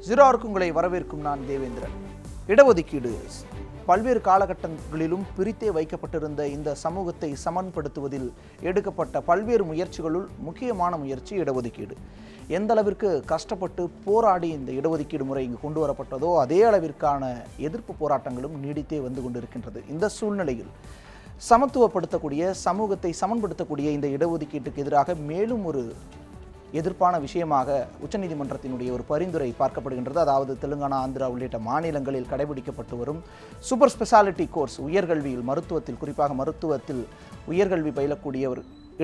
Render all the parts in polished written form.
ஜீரோருக்கு உங்களை வரவேற்கும் நான் தேவேந்திரன். இடஒதுக்கீடு பல்வேறு காலகட்டங்களிலும் பிரித்தே வைக்கப்பட்டிருந்த இந்த சமூகத்தை சமன்படுத்துவதில் எடுக்கப்பட்ட பல்வேறு முயற்சிகளுள் முக்கியமான முயற்சி இடஒதுக்கீடு. எந்த அளவிற்கு கஷ்டப்பட்டு போராடி இந்த இடஒதுக்கீடு முறை இங்கு கொண்டு வரப்பட்டதோ அதே அளவிற்கான எதிர்ப்பு போராட்டங்களும் நீடித்தே வந்து கொண்டிருக்கின்றது. இந்த சூழ்நிலையில் சமத்துவப்படுத்தக்கூடிய, சமூகத்தை சமன்படுத்தக்கூடிய இந்த இடஒதுக்கீட்டுக்கு எதிராக மேலும் ஒரு எதிர்ப்பான விஷயமாக உச்சநீதிமன்றத்தினுடைய ஒரு பரிந்துரை பார்க்கப்படுகின்றது. அதாவது தெலுங்கானா, ஆந்திரா உள்ளிட்ட மாநிலங்களில் கடைபிடிக்கப்பட்டு வரும் சூப்பர் ஸ்பெஷாலிட்டி கோர்ஸ், உயர்கல்வியில் மருத்துவத்தில், குறிப்பாக மருத்துவத்தில் உயர்கல்வி பயிலக்கூடிய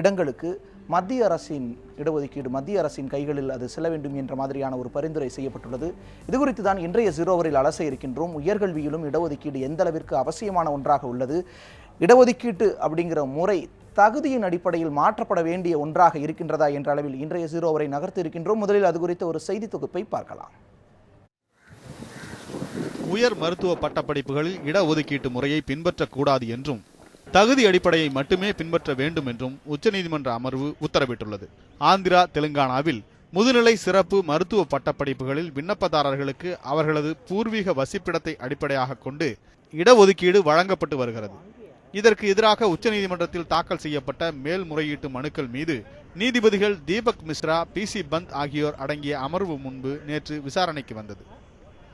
இடங்களுக்கு மத்திய அரசின் இடஒதுக்கீடு, மத்திய அரசின் கைகளில் அது செல்ல வேண்டும் என்ற மாதிரியான ஒரு பரிந்துரை செய்யப்பட்டுள்ளது. இது குறித்து தான் இன்றைய ஜீரோவரில் அலச இருக்கின்றோம். உயர்கல்வியிலும் இடஒதுக்கீடு எந்த அளவிற்கு அவசியமான ஒன்றாக உள்ளது, இடஒதுக்கீட்டு அப்படிங்கிற முறை தகுதியின் அடிப்படையில் மாற்றப்பட வேண்டிய ஒன்றாக இருக்கின்றதா என்ற அளவில் இன்றைய ஜீரோவரை நகர்த்தி இருக்கின்றோம். முதலில் அது குறித்த ஒரு செய்தி தொகுப்பை பார்க்கலாம். உயர் மருத்துவ பட்டப்படிப்புகளில் இடஒதுக்கீட்டு முறையை பின்பற்றக்கூடாது என்றும் தகுதி அடிப்படையை மட்டுமே பின்பற்ற வேண்டும் என்றும் உச்சநீதிமன்ற அமர்வு உத்தரவிட்டுள்ளது. ஆந்திரா, தெலுங்கானாவில் முதுநிலை சிறப்பு மருத்துவ பட்டப்படிப்புகளில் விண்ணப்பதாரர்களுக்கு அவர்களது பூர்வீக வசிப்பிடத்தை அடிப்படையாக கொண்டு இடஒதுக்கீடு வழங்கப்பட்டு வருகிறது. இதற்கு எதிராக உச்சநீதிமன்றத்தில் தாக்கல் செய்யப்பட்ட மேல்முறையீட்டு மனுக்கள் மீது நீதிபதிகள் தீபக் மிஸ்ரா, PC பந்த் ஆகியோர் அடங்கிய அமர்வு முன்பு நேற்று விசாரணைக்கு வந்தது.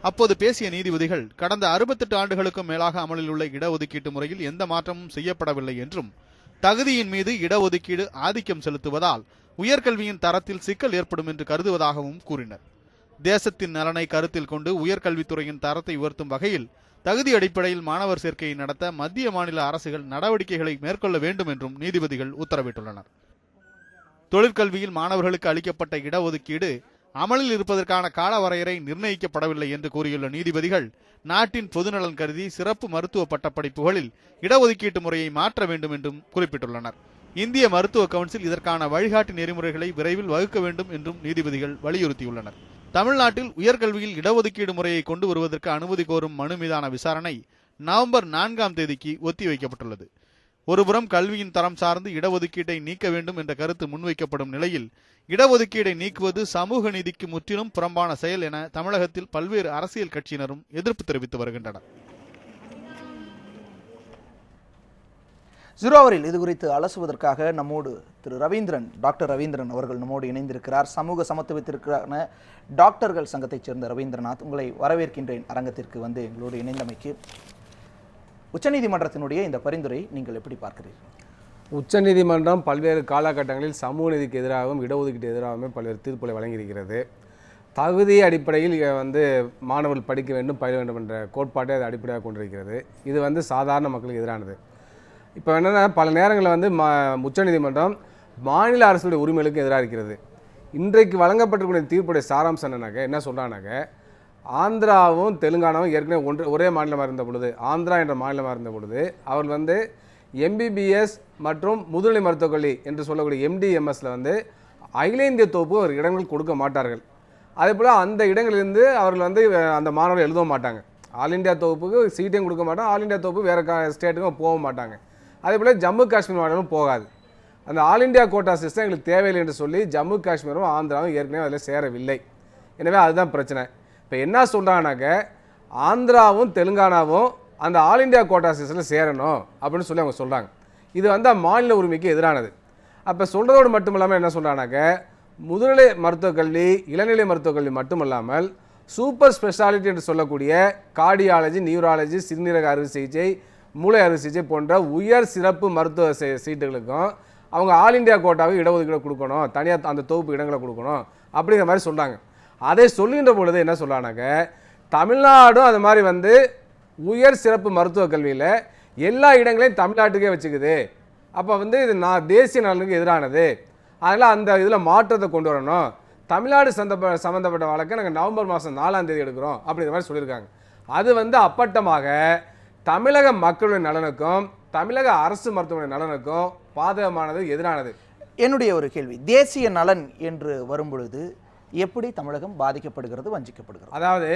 அப்போது பேசிய நீதிபதிகள், கடந்த 68 ஆண்டுகளுக்கும் மேலாக அமலில் உள்ள இடஒதுக்கீட்டு முறையில் எந்த மாற்றமும் செய்யப்படவில்லை என்றும் தகுதியின் மீது இடஒதுக்கீடு ஆதிக்கம் செலுத்துவதால் உயர்கல்வியின் தரத்தில் சிக்கல் ஏற்படும் என்று கருதுவதாகவும் கூறினர். தேசத்தின் நலனை கருத்தில் கொண்டு உயர்கல்வித்துறையின் தரத்தை உயர்த்தும் வகையில் தகுதி அடிப்படையில் மாணவர் சேர்க்கையை நடத்த மத்திய மாநில அரசுகள் நடவடிக்கைகளை மேற்கொள்ள வேண்டும் என்றும் நீதிபதிகள் உத்தரவிட்டுள்ளனர். தொழிற்கல்வியில் மாணவர்களுக்கு அளிக்கப்பட்ட இடஒதுக்கீடு அமலில் இருப்பதற்கான கால வரையறை நிர்ணயிக்கப்படவில்லை என்று கூறியுள்ள நீதிபதிகள், நாட்டின் பொதுநலன் கருதி சிறப்பு மருத்துவ பட்டப்படிப்புகளில் இடஒதுக்கீட்டு முறையை மாற்ற வேண்டும் என்றும் குறிப்பிட்டுள்ளனர். இந்திய மருத்துவ கவுன்சில் இதற்கான வழிகாட்டு நெறிமுறைகளை விரைவில் வகுக்க வேண்டும் என்றும் நீதிபதிகள் வலியுறுத்தியுள்ளனர். தமிழ்நாட்டில் உயர்கல்வியில் இடஒதுக்கீடு முறையை கொண்டு வருவதற்கு அனுமதி கோரும் மனு மீதான விசாரணை நவம்பர் 4ஆம் தேதிக்கு ஒத்திவைக்கப்பட்டுள்ளது. ஒருபுறம் கல்வியின் தரம் சார்ந்து இடஒதுக்கீட்டை நீக்க வேண்டும் என்ற கருத்து முன்வைக்கப்படும் நிலையில், இடஒதுக்கீடை நீக்குவது சமூக நீதிக்கு முற்றிலும் புறம்பான செயல் என தமிழகத்தில் பல்வேறு அரசியல் கட்சியினரும் எதிர்ப்பு தெரிவித்து வருகின்றனர். ஜீரோவரில் இது குறித்து அலசுவதற்காக நம்மோடு டாக்டர் ரவீந்திரன் அவர்கள் நம்மோடு இணைந்திருக்கிறார். சமூக சமத்துவத்திற்கான டாக்டர்கள் சங்கத்தைச் சேர்ந்த ரவீந்திரநாத், உங்களை வரவேற்கின்றேன் அரங்கத்திற்கு வந்து எங்களோடு இணைந்தமைக்கு. உச்சநீதிமன்றத்தினுடைய இந்த பரிந்துரை நீங்கள் எப்படி பார்க்கிறீர்கள்? உச்சநீதிமன்றம் பல்வேறு காலகட்டங்களில் சமூக நீதிக்கு எதிராகவும் இடஒதுக்கீட்டு எதிராகவும் பல்வேறு தீர்ப்புகளை வழங்கியிருக்கிறது. தகுதி அடிப்படையில் மாணவர்கள் படிக்க வேண்டும், பயில வேண்டும் என்ற கோட்பாட்டை அது அடிப்படையாக கொண்டிருக்கிறது. இது சாதாரண மக்களுக்கு எதிரானது. இப்போ என்னென்னா, பல நேரங்களில் உச்சநீதிமன்றம் மாநில அரசுடைய உரிமைகளுக்கு எதிராக இருக்கிறது. இன்றைக்கு வழங்கப்பட்டிருக்கூடிய தீர்ப்புடைய சாராம்சம் என்ன சொல்கிறானாக்க, ஆந்திராவும் தெலுங்கானாவும் ஏற்கனவே ஒரே மாநிலமாக இருந்த பொழுது, ஆந்திரா என்ற மாநிலமாக இருந்த பொழுது அவர்கள் MBBS மற்றும் முதுநிலை மருத்துவக் கல்வி என்று சொல்லக்கூடிய MDMSல அகில இந்திய தொகுப்பு ஒரு இடங்கள் கொடுக்க மாட்டார்கள். அதே போல் அந்த இடங்களிலிருந்து அவர்கள் அந்த மாணவர்கள் எழுதவும் மாட்டாங்க. ஆல் இண்டியா தொகுப்புக்கு சீட்டையும் கொடுக்க மாட்டாங்க, ஆல் இண்டியா தொகுப்பு வேறு ஸ்டேட்டுக்கும் போக மாட்டாங்க. அதே போல் ஜம்மு காஷ்மீர் மாநிலமும் போகாது. அந்த ஆல் இண்டியா கோட்டா சிஸ்டம் எங்களுக்கு தேவையில்லை என்று சொல்லி ஜம்மு காஷ்மீரும் ஆந்திராவும் ஏற்கனவே அதில் சேரவில்லை. எனவே அதுதான் பிரச்சனை. இப்போ என்ன சொல்கிறாங்கனாக்க, ஆந்திராவும் தெலுங்கானாவும் அந்த ஆல் இண்டியா கோட்டா சிஸ்டத்தில் சேரணும் அப்படின்னு சொல்லி அவங்க சொல்கிறாங்க. இது மாநில உரிமைக்கு எதிரானது. அப்போ சொல்கிறதோடு மட்டும் இல்லாமல் என்ன சொல்கிறாங்கனாக்க, முதுநிலை மருத்துவக் கல்வி, இளநிலை மருத்துவக் கல்வி மட்டுமல்லாமல் சூப்பர் ஸ்பெஷாலிட்டி என்று சொல்லக்கூடிய கார்டியாலஜி, நியூராலஜி, சிறுநீரக அறுவை சிகிச்சை, மூளை அறுவை சிகிச்சை போன்ற உயர் சிறப்பு மருத்துவ சீட்டுகளுக்கும் அவங்க ஆல் இண்டியா கோட்டாவை இடஒதுக்கீடு கொடுக்கணும், தனியாக அந்த தொகுப்பு இடங்களை கொடுக்கணும் அப்படிங்கிற மாதிரி சொல்கிறாங்க. அதை சொல்லுகின்ற பொழுது என்ன சொல்கிறாங்கனாக்க, தமிழ்நாடும் அது மாதிரி உயர் சிறப்பு மருத்துவ கல்வியில் எல்லா இடங்களையும் தமிழ்நாட்டுக்கே வச்சுக்குது. அப்போ இது தேசிய நலனுக்கு எதிரானது. அதனால் அந்த இதில் மாற்றத்தை கொண்டு வரணும். தமிழ்நாடு சம்மந்தப்பட்ட வழக்கை நாங்கள் நவம்பர் மாதம் 4ஆம் தேதி எடுக்கிறோம் அப்படிங்கிற மாதிரி சொல்லியிருக்காங்க. அது அப்பட்டமாக தமிழக மக்களுடைய நலனுக்கும் தமிழக அரசு மருத்துவமனை நலனுக்கும் பாதகமானது, எதிரானது. என்னுடைய ஒரு கேள்வி, தேசிய நலன் என்று வரும்பொழுது எப்படி தமிழகம் பாதிக்கப்படுகிறது, வஞ்சிக்கப்படுகிறது? அதாவது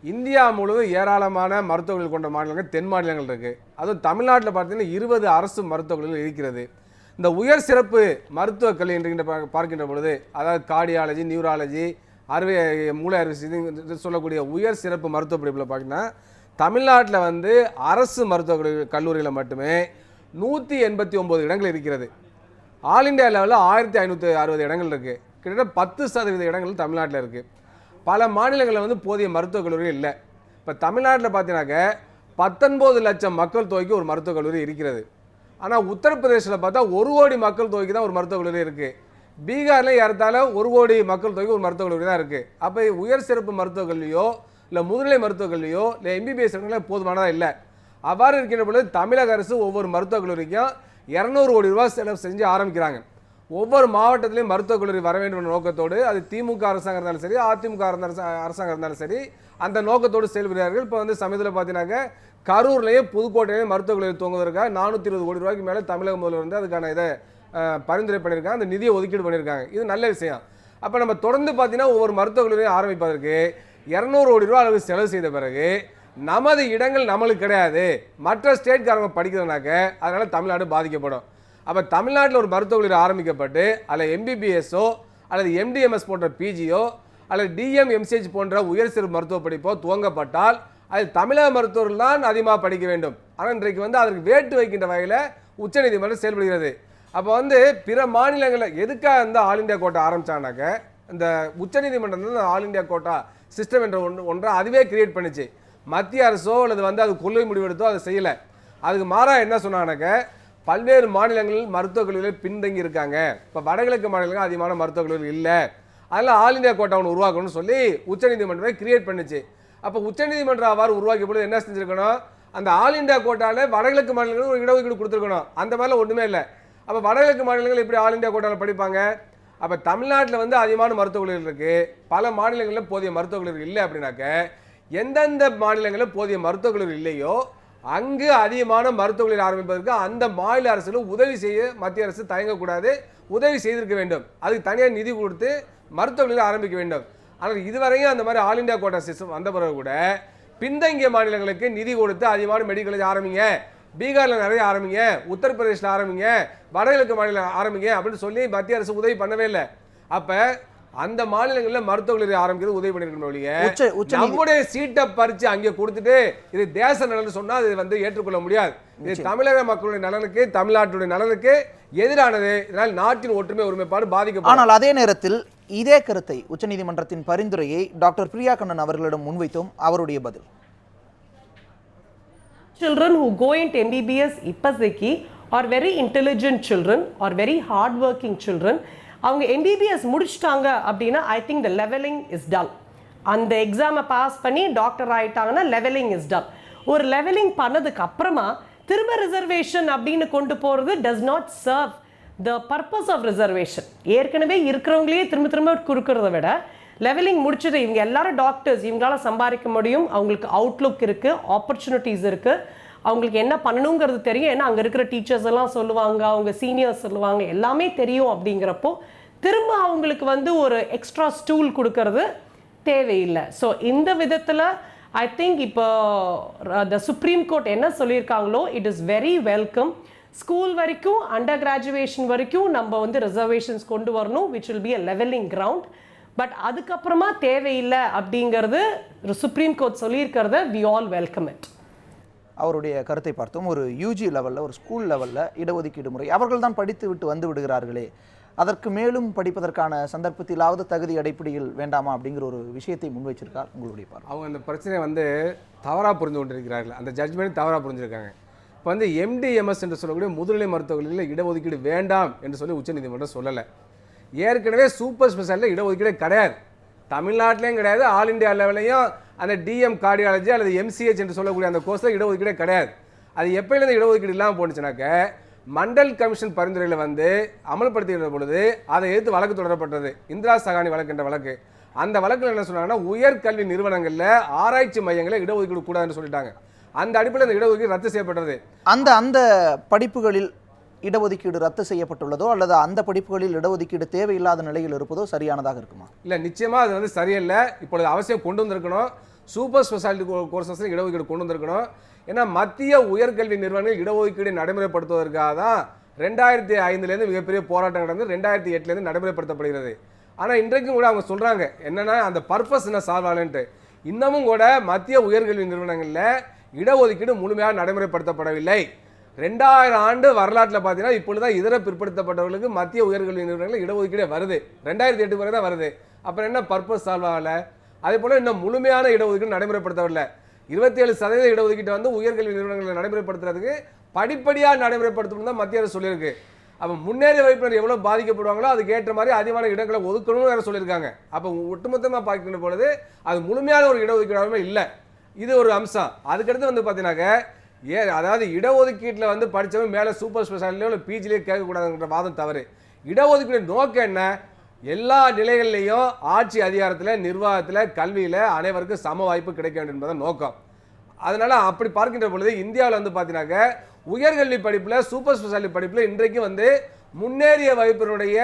இந்தியா முழுவதும் ஏராளமான மருத்துவர்கள் கொண்ட மாநிலங்கள், தென் மாநிலங்கள் இருக்குது. அதுவும் தமிழ்நாட்டில் பார்த்தீங்கன்னா 20 அரசு மருத்துவர்கள் இருக்கிறது. இந்த உயர் சிறப்பு மருத்துவக் கல்வி என்று பார்க்கின்ற பொழுது, அதாவது கார்டியாலஜி, நியூராலஜி, மூளை அறுவை சொல்லக்கூடிய உயர் சிறப்பு மருத்துவ படிப்பில் பார்த்தீங்கன்னா தமிழ்நாட்டில் வந்து அரசு மருத்துவ கல்லூரியில் மட்டுமே 189 இடங்கள் இருக்கிறது. ஆல் இண்டியா லெவலில் 1560 இடங்கள் இருக்குது. கிட்டத்தட்ட 10% இடங்கள் தமிழ்நாட்டில் இருக்குது. பல மாநிலங்களில் வந்து போதிய மருத்துவக் கல்லூரி இல்லை. இப்போ தமிழ்நாட்டில் பார்த்தீங்கன்னாக்க 19 லட்சம் மக்கள் தொகைக்கு ஒரு மருத்துவக் கல்லூரி இருக்கிறது. ஆனால் உத்தரப்பிரதேசில் பார்த்தா 1 கோடி மக்கள் தொகைக்கு தான் ஒரு மருத்துவக் கல்லூரி இருக்குது. பீகாரில் ஏறத்தாழ 1 கோடி மக்கள் தொகைக்கு ஒரு மருத்துவக் கல்லூரி தான் இருக்குது. அப்போ உயர் சிறப்பு மருத்துவக் கல்வியோ இல்லை முதுநிலை மருத்துவக் கல்வியோ இல்லை எம்பிபிஎஸ் போதுமானதாக இல்லை. அவ்வாறு இருக்கின்ற பொழுது தமிழக அரசு ஒவ்வொரு மருத்துவக் கல்லூரிக்கும் 200 கோடி ரூபாய் செலவு செஞ்சு ஆரம்பிக்கிறாங்க. ஒவ்வொரு மாவட்டத்திலையும் மருத்துவக் கல்லூரி வர வேண்டும் என்ற நோக்கத்தோடு, அது திமுக அரசாங்கம் இருந்தாலும் சரி, அதிமுக அரசாங்கம் இருந்தாலும் சரி, அந்த நோக்கத்தோடு செயல்படுகிறார்கள். இப்போ வந்து சமயத்தில் பார்த்தீங்கன்னாக்க கரூர்லேயும் புதுக்கோட்டையிலையும் மருத்துவக் கல்லூரி துவங்குவதற்காக 420 கோடி ரூபாய்க்கு மேலே தமிழக முதல்வர் வந்து அதுக்கான இதை பரிந்துரை பண்ணியிருக்காங்க. அந்த நிதியை ஒதுக்கீடு பண்ணியிருக்காங்க. இது நல்ல விஷயம். அப்போ நம்ம தொடர்ந்து பார்த்தீங்கன்னா ஒவ்வொரு மருத்துவக் கல்லூரியும் ஆரம்பிப்பதற்கு 200 கோடி ரூபா அளவு செலவு செய்த பிறகு நமது இடங்கள் நம்மளுக்கு கிடையாது, மற்ற ஸ்டேட்காரங்க படிக்கிறதுனாக்க அதனால் தமிழ்நாடு பாதிக்கப்படும். அப்போ தமிழ்நாட்டில் ஒரு மருத்துவக் கல்லூரி ஆரம்பிக்கப்பட்டு அதில் எம்பிபிஎஸ்ஸோ அல்லது எம்டிஎம்எஸ் போன்ற பிஜியோ அல்லது டிஎம் எம்சிஹெச் போன்ற உயர் சிறப்பு மருத்துவ படிப்போ துவங்கப்பட்டால் அதில் தமிழக மருத்துவர்கள் தான் அதிகமாக படிக்க வேண்டும். ஆனால் இன்றைக்கு வந்து அதற்கு வேட்டு வைக்கின்ற வகையில் உச்சநீதிமன்றம் செயல்படுகிறது. அப்போ வந்து பிற மாநிலங்களில் எதுக்காக இந்த ஆல் இண்டியா கோட்டா ஆரம்பித்தாங்கனாக்க, இந்த உச்சநீதிமன்றம் வந்து ஆல் இண்டியா கோட்டா சிஸ்டம் என்ற ஒன்றை அதுவே கிரியேட் பண்ணிச்சு. மத்திய அரசோ அல்லது வந்து அது கொள்கை முடிவெடுத்தோ அதை செய்யலை. அதுக்கு மாறாக என்ன சொன்னாங்கனாக்க, பல்வேறு மாநிலங்களில் மருத்துவக் கல்லூரிகள் பின்தங்கி இருக்காங்க. இப்போ வடகிழக்கு மாநிலங்கள் அதிகமான மருத்துவக் கல்லூரிகள் இல்லை, அதில் ஆல் இண்டியா கோட்டா ஒன்று உருவாக்கணும்னு சொல்லி உச்சநீதிமன்றமே கிரியேட் பண்ணிச்சு. அப்போ உச்சநீதிமன்றம் அவ்வாறு உருவாக்கிய பொழுது என்ன செஞ்சுருக்கணும், அந்த ஆல் இண்டியா கோட்டாவில் வடகிழக்கு மாநிலங்களுக்கு ஒரு இடஒதுக்கீடு கொடுத்துருக்கணும். அந்த மாதிரிலாம் ஒன்றுமே இல்லை. அப்போ வடகிழக்கு மாநிலங்கள் எப்படி ஆல் இண்டியா கோட்டாவில் படிப்பாங்க? அப்போ தமிழ்நாட்டில் வந்து அதிகமான மருத்துவக் கல்லூரிகள் இருக்குது, பல மாநிலங்களில் போதிய மருத்துவக் கல்லூரிகள் இல்லை. அப்படின்னாக்க எந்தெந்த மாநிலங்களில் போதிய மருத்துவக் கல்லூரி இல்லையோ அங்கு அதிகமான மருத்துவக் கல்லூரி ஆரம்பிப்பதற்கு அந்த மாநில அரசுகளும் உதவி செய்ய மத்திய அரசு தயங்கக்கூடாது, உதவி செய்திருக்க வேண்டும். அதுக்கு தனியாக நிதி கொடுத்து மருத்துவக் கல்லூரி ஆரம்பிக்க வேண்டும். ஆனால் இதுவரையும் அந்த மாதிரி ஆல் இண்டியா கோட்டா சிஸ்டம் வந்த பிறகு கூட பின்தங்கிய மாநிலங்களுக்கு நிதி கொடுத்து அதிகமான மெடிக்கல் காலேஜ் ஆரம்பிங்க, பீகாரில் நிறைய ஆரம்பிங்க, உத்தரப்பிரதேசில் ஆரம்பிங்க, வடகிழக்கு மாநிலம் ஆரம்பிங்க அப்படின்னு சொல்லி மத்திய அரசு உதவி பண்ணவே இல்லை. அப்போ அந்த மாநிலங்களில் மருத்துவக் கல்லூரி ஆரம்பிக்கிறது உதவி பண்ணிருக்கணும் ஒழிய நம்முடைய சீட்டை பறித்து அங்கே கொடுத்துட்டு இது தேச நலன் சொன்னால் அது வந்து ஏற்றுக்கொள்ள முடியாது. இது தமிழக மக்களுடைய நலனுக்கு, தமிழ்நாட்டுடைய நலனுக்கு எதிரானது. இதனால் நாட்டின் ஒற்றுமை ஒருமைப்பாடு பாதிக்கப்படும். ஆனால் அதே நேரத்தில் இதே கருத்தை உச்சநீதிமன்றத்தின் பரிந்துரையை டாக்டர் பிரியா கண்ணன் அவர்களிடம் முன்வைத்தோம். அவருடைய பதில்: children who go into MBBS இப்போதைக்கு are very intelligent children or very hard working children. அவங்க MBBS முடிச்சிட்டாங்க அப்படின்னா I think the levelling is done. அந்த எக்ஸாமை பாஸ் பண்ணி டாக்டர் ஆகிட்டாங்கன்னா லெவலிங் இஸ் டன். ஒரு லெவலிங் பண்ணதுக்கு அப்புறமா திரும்ப ரிசர்வேஷன் அப்படின்னு கொண்டு போகிறது does not serve the purpose of reservation. ஏற்கனவே இருக்கிறவங்களையே திரும்ப திரும்ப கொடுக்கறத விட லெவலிங் முடிச்சது இவங்க எல்லாரும் டாக்டர்ஸ், இவங்களால சம்பாதிக்க முடியும், அவங்களுக்கு அவுட்லுக் இருக்குது, ஆப்பர்ச்சுனிட்டிஸ் இருக்குது, அவங்களுக்கு என்ன பண்ணணுங்கிறது தெரியும். ஏன்னா அங்கே இருக்கிற டீச்சர்ஸ் எல்லாம் சொல்லுவாங்க, அவங்க சீனியர்ஸ் சொல்லுவாங்க, எல்லாமே தெரியும். அப்படிங்கிறப்போ திரும்ப அவங்களுக்கு வந்து ஒரு எக்ஸ்ட்ரா ஸ்டூல் கொடுக்கறது தேவையில்லை. ஸோ இந்த விதத்தில் ஐ திங்க் இப்போ த சுப்ரீம் கோர்ட் என்ன சொல்லியிருக்காங்களோ it is very welcome. School வரைக்கும் அண்டர் கிராஜுவேஷன் வரைக்கும் நம்ம வந்து ரிசர்வேஷன்ஸ் கொண்டு வரணும், which will be a levelling ground. But அதுக்கப்புறமா தேவையில்லை அப்படிங்கிறது சுப்ரீம் கோர்ட் சொல்லியிருக்கிறத வி ஆல் வெல்கம் இட். அவருடைய கருத்தை பார்த்தோம். ஒரு யூஜி லெவலில், ஒரு ஸ்கூல் லெவலில் இடஒதுக்கீடு முறை அவர்கள் தான் படித்து விட்டு வந்து விடுகிறார்களே, அதற்கு மேலும் படிப்பதற்கான சந்தர்ப்பத்திலாவது தகுதி அடிப்படையில் வேண்டாமா அப்படிங்கிற ஒரு விஷயத்தை முன்வைச்சிருக்கார். உங்களுடைய பார்வை? அவங்க அந்த பிரச்சனையை வந்து தவறாக புரிந்து கொண்டிருக்கிறார்கள். அந்த ஜட்ஜ்மெண்ட் தவறாக புரிஞ்சிருக்காங்க. இப்போ வந்து எம்டிஎம்எஸ் என்று சொல்லக்கூடிய முதுநிலை மருத்துவர்களில் இடஒதுக்கீடு வேண்டாம் என்று சொல்லி உச்சநீதிமன்றம் சொல்லலை. ஏற்கனவே சூப்பர் ஸ்பெஷாலிட்டியில் இடஒதுக்கீடு கிடையாது, தமிழ்நாட்டிலையும் கிடையாது, ஆல் இண்டியா லெவலையும் அந்த டிஎம் கார்டியாலஜி அல்லது எம்சிஹெச் என்று சொல்லக்கூடிய அந்த கோர்ஸில் இடஒதுக்கீடே கிடையாது. அது எப்போலேருந்து இடஒதுக்கீடு இல்லாமல் போணுச்சுனாக்க மண்டல் கமிஷன் பரிந்துரையில் வந்து அமல்படுத்துகிற பொழுது அதை எதிர்த்து வழக்கு தொடரப்பட்டது, இந்திரா சகானி வழக்கு என்ற வழக்கு. அந்த வழக்கில் என்ன சொன்னாங்கன்னா, உயர்கல்வி நிறுவனங்களில் ஆராய்ச்சி மையங்களை இடஒதுக்கீடு கூடாதுன்னு சொல்லிட்டாங்க. அந்த அடிப்படையில் அந்த இடஒதுக்கீடு ரத்து செய்யப்பட்டது. அந்த படிப்புகளில் இடஒதுக்கீடு ரத்து செய்யப்பட்டுள்ளதோ அல்லது அந்த படிப்புகளில் இடஒதுக்கீடு தேவையில்லாத நிலையில் இருப்பதோ சரியானதாக இருக்குமா? இல்லை, நிச்சயமாக அது வந்து சரியில்லை. இப்பொழுது அவசியம் கொண்டு வந்திருக்கணும். சூப்பர் ஸ்பெஷாலிட்டி கோர்சஸ் இடஒதுக்கீடு கொண்டு வந்திருக்கணும். ஏன்னா மத்திய உயர்கல்வி நிறுவனங்கள் இடஒதுக்கீடு நடைமுறைப்படுத்துவதற்காக தான் 2005 மிகப்பெரிய போராட்டம் நடந்து 2008 நடைமுறைப்படுத்தப்படுகிறது. ஆனால் இன்றைக்கும் கூட அவங்க சொல்கிறாங்க என்னென்னா அந்த பர்பஸ் என்ன சால்வ் ஆகலன்ட்டு. இன்னமும் கூட மத்திய உயர்கல்வி நிறுவனங்களில் இடஒதுக்கீடு முழுமையாக நடைமுறைப்படுத்தப்படவில்லை. 2000 ஆண்டு வரலாற்றில் பார்த்தீங்கன்னா இப்பொழுதுதான் இதர பிற்படுத்தப்பட்டவர்களுக்கு மத்திய உயர்கல்வி நிறுவனங்களில் இடஒதுக்கீடே வருது. 2008 வரை தான் வருது. அப்புறம் என்ன பர்பஸ் சால்வ் ஆகலை? அதே போல் இன்னும் முழுமையான இடஒதுக்கீடு நடைமுறைப்படுத்தவில்லை. 27% இடஒதுக்கீட்டை வந்து உயர்கல்வி நிறுவனங்களில் நடைமுறைப்படுத்துறதுக்கு படிப்படியாக நடைமுறைப்படுத்தணும் தான் மத்திய அரசு சொல்லியிருக்கு. அப்போ முன்னேறிய வகுப்பினர் எவ்வளோ பாதிக்கப்படுவாங்களோ அதுக்கு ஏற்ற மாதிரி அதிகமான இடங்களை ஒதுக்கணும்னு வேறு சொல்லியிருக்காங்க. அப்போ ஒட்டுமொத்தமாக பார்க்கின்ற பொழுது அது முழுமையான ஒரு இடஒதுக்கீடாகவே இல்லை. இது ஒரு அம்சம். அதுக்கடுத்து வந்து பார்த்தீங்கன்னாக்க அதாவது இடஒதுக்கீட்டில் வந்து படித்தவங்க மேலே சூப்பர் ஸ்பெஷாலிட்டியோ இல்லை பிஜிலேயோ கேட்கக்கூடாதுன்ற வாதம் தவறு. இடஒதுக்கீடு நோக்கம் என்ன? எல்லா நிலைகள்லையும் ஆட்சி அதிகாரத்தில், நிர்வாகத்தில், கல்வியில் அனைவருக்கும் சம வாய்ப்பு கிடைக்க வேண்டும் என்பதை நோக்கம். அதனால் அப்படி பார்க்கின்ற பொழுது இந்தியாவில் வந்து பார்த்தீங்கன்னாக்க உயர்கல்வி படிப்பில், சூப்பர் ஸ்பெஷாலிட்டி படிப்பில் இன்றைக்கும் வந்து முன்னேறிய வகுப்பினுடைய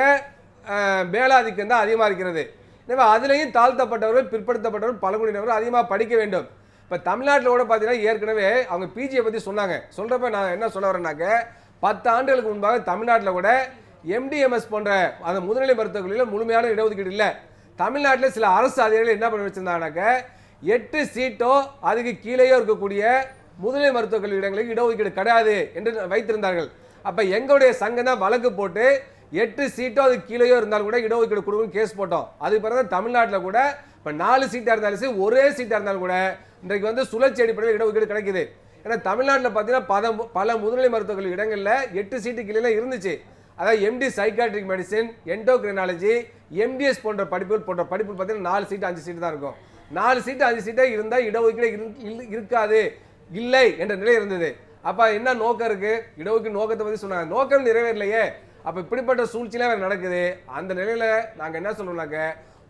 மேலாதிக்கம் தான் அதிகமாக இருக்கிறது. எனவே அதுலேயும் தாழ்த்தப்பட்டவர்கள், பிற்படுத்தப்பட்டவர்கள், பழங்குடியினர்கள் அதிகமாக படிக்க வேண்டும். இப்போ தமிழ்நாட்டில் கூட பார்த்தீங்கன்னா ஏற்கனவே அவங்க பிஜியை பற்றி சொன்னாங்க. சொல்கிறப்ப நான் என்ன சொல்ல வரேன்னாக்க 10 ஆண்டுகளுக்கு முன்பாக தமிழ்நாட்டில் கூட MDMS போன்ற அந்த முதுநிலை மருத்துவக் கல்லூரியில் முழுமையான இடஒதுக்கீடு இல்லை. தமிழ்நாட்டில் சில அரசு அதிகாரிகள் என்ன பண்ணி வச்சிருந்தாங்கன்னாக்க 8 சீட்டோ அதுக்கு கீழேயோ இருக்கக்கூடிய முதுநிலை மருத்துவக் கல்வி இடங்களுக்கு இடஒதுக்கீடு கிடையாது என்று வைத்திருந்தார்கள். அப்போ எங்களுடைய சங்கம் தான் வழக்கு போட்டு 8 சீட்டோ அதுக்கு கீழேயோ இருந்தாலும் கூட இடஒதுக்கீடு கொடுக்கணும் கேஸ் போட்டோம். அதுக்கு பிறகு தமிழ்நாட்டில் கூட இப்போ 4 சீட்டாக இருந்தாலும் சரி, ஒரே சீட்டாக இருந்தாலும் கூட இன்றைக்கு வந்து சுழற்சி அடிப்படையில் இடஒதுக்கீடு கிடைக்குது. ஏன்னா தமிழ்நாட்டில் பார்த்தீங்கன்னா பல முதுநிலை மருத்துவக் கல்வி இடங்களில் 8 சீட்டு கீழே இருந்துச்சு. அதாவது MD சைக்காட்ரிக் மெடிசின், என்டோக்ரைனாலஜி, MDS போன்ற படிப்புகள் பார்த்தீங்கன்னா 4 சீட்டு 5 சீட்டு தான் இருக்கும். 4 சீட்டு 5 சீட்டே இருந்தால் இடஒதுக்கீடு இருக்காது, இல்லை என்ற நிலை இருந்தது. அப்போ என்ன நோக்கம் இருக்கு? இடஒதுக்கீடு நோக்கத்தை பற்றி சொன்னாங்க. நோக்கம் நிறைவேறலையே. அப்போ இப்படிப்பட்ட சூழ்ச்சியெல்லாம் வேறு நடக்குது. அந்த நிலையில் நாங்கள் என்ன சொல்றோம்னாக்க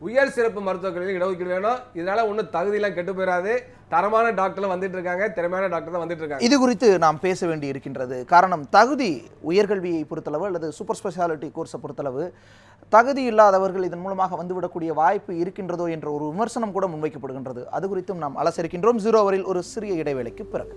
உயர் சிறப்பு மருத்துவக் கல்வியில் இடஒதுக்கீடு வேணும். இதனால ஒன்றும் தகுதியெல்லாம் கெட்டு போயிடாது. தரமான டாக்டர்லாம் வந்துட்டு இருக்காங்க, திறமையான டாக்டர் தான் வந்துட்டு இருக்காங்க. இது குறித்து நாம் பேச வேண்டி இருக்கின்றது. காரணம், தகுதி உயர்கல்வியை பொறுத்தளவு அல்லது சூப்பர் ஸ்பெஷாலிட்டி கோர்ஸை பொறுத்தளவு தகுதி இல்லாதவர்கள் இதன் மூலமாக வந்துவிடக்கூடிய வாய்ப்பு இருக்கின்றதோ என்ற ஒரு விமர்சனம் கூட முன்வைக்கப்படுகின்றது. அது குறித்தும் நாம் அலசரிக்கின்றோம். 0 ஹவரில் ஒரு சிறிய இடைவேளைக்கு பிறகு.